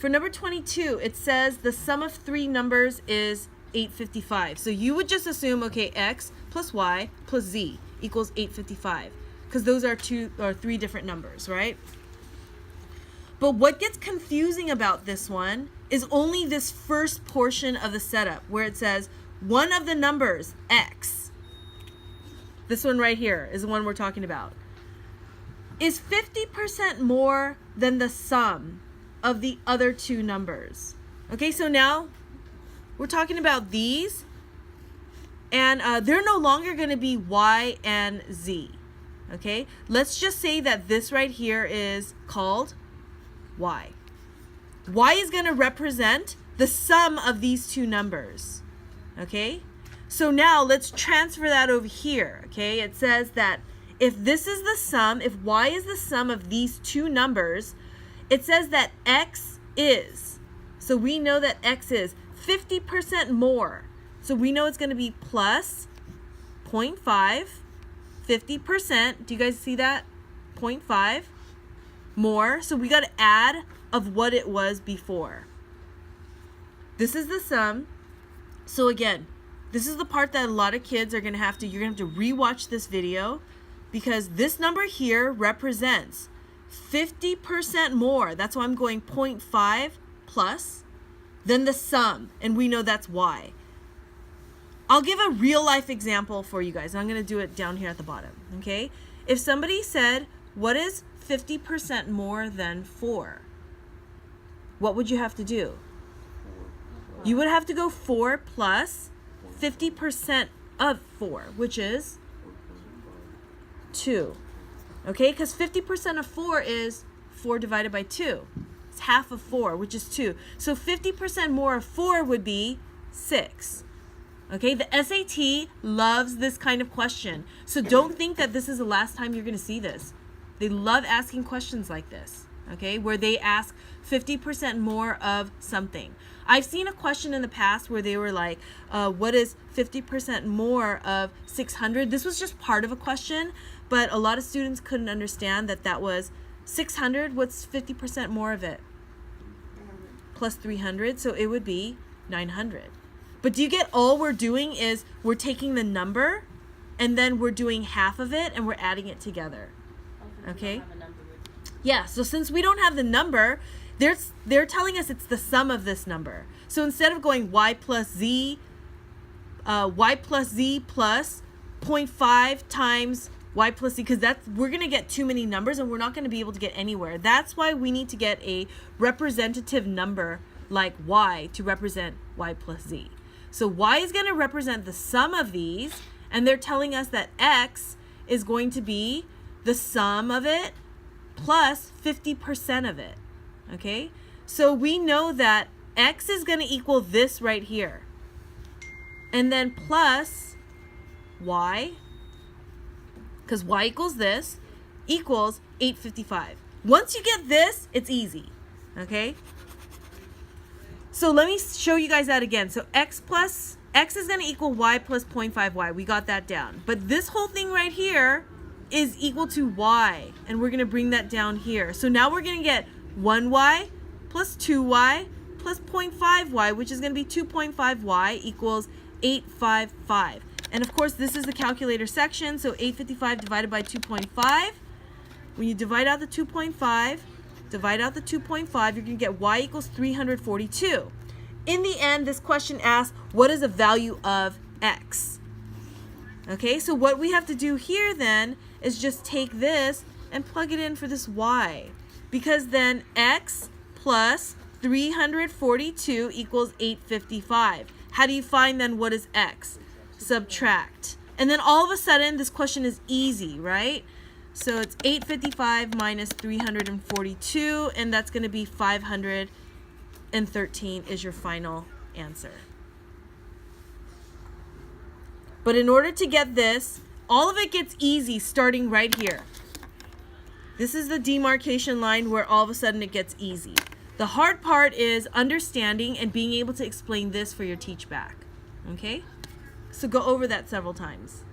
For number 22, it says the sum of three numbers is 855. So you would just assume, okay, x plus y plus z equals 855, because those are three different numbers, right? But what gets confusing about this one is only this first portion of the setup where it says one of the numbers, x, this one right here is the one we're talking about, is 50% more than the sum of the other two numbers. Okay, so now we're talking about these, and they're no longer going to be y and z. Okay, let's just say that this right here is called y. Y is going to represent the sum of these two numbers. Okay, so now let's transfer that over here. Okay, it says that if this is the sum, if y is the sum of these two numbers, it says that x is, so we know that x is 50% more. So we know it's going to be plus 0.5, 50%. Do you guys see that? 0.5 more. So we got to add of what it was before. This is the sum. So again, this is the part that a lot of kids are going to have to, you're going to have to rewatch this video, because this number here represents 50% more. That's why I'm going 0.5 plus then the sum, and we know that's y. I'll give a real life example for you guys. I'm going to do it down here at the bottom, okay? If somebody said, what is 50% more than 4? What would you have to do? You would have to go 4 plus 50% of 4, which is 2. Okay, because 50% of 4 is 4 divided by 2. It's half of 4, which is 2. So 50% more of 4 would be 6. Okay, the SAT loves this kind of question. So don't think that this is the last time you're going to see this. They love asking questions like this, okay, where they ask 50% more of something. I've seen a question in the past where they were like, what is 50% more of 600? This was just part of a question, but a lot of students couldn't understand that that was 600. What's 50% more of it? Plus 300, so it would be 900. But do you get, all we're doing is we're taking the number and then we're doing half of it and we're adding it together. Okay? Yeah, so since we don't have the number, they're telling us it's the sum of this number. So instead of going y plus z plus 0.5 times y plus z, because we're going to get too many numbers and we're not going to be able to get anywhere. That's why we need to get a representative number like y to represent y plus z. So y is going to represent the sum of these, and they're telling us that x is going to be the sum of it plus 50% of it. Okay? So we know that x is going to equal this right here. And then plus y, because y equals this, equals 855. Once you get this, it's easy. Okay? So let me show you guys that again. So x is going to equal y plus 0.5y. We got that down. But this whole thing right here is equal to y. And we're going to bring that down here. So now we're going to get 1y plus 2y plus 0.5y, which is going to be 2.5y equals 855. And of course, this is the calculator section. So 855 divided by 2.5. When you divide out the 2.5, divide out the 2.5, you're going to get y equals 342. In the end, this question asks, what is the value of x? Okay, so what we have to do here then is just take this and plug it in for this y. Because then x plus 342 equals 855. How do you find then what is x? Subtract. And then all of a sudden, this question is easy, right? So it's 855 minus 342, and that's going to be 513 is your final answer. But in order to get this, all of it gets easy starting right here. This is the demarcation line where all of a sudden it gets easy. The hard part is understanding and being able to explain this for your teach back. Okay? So go over that several times.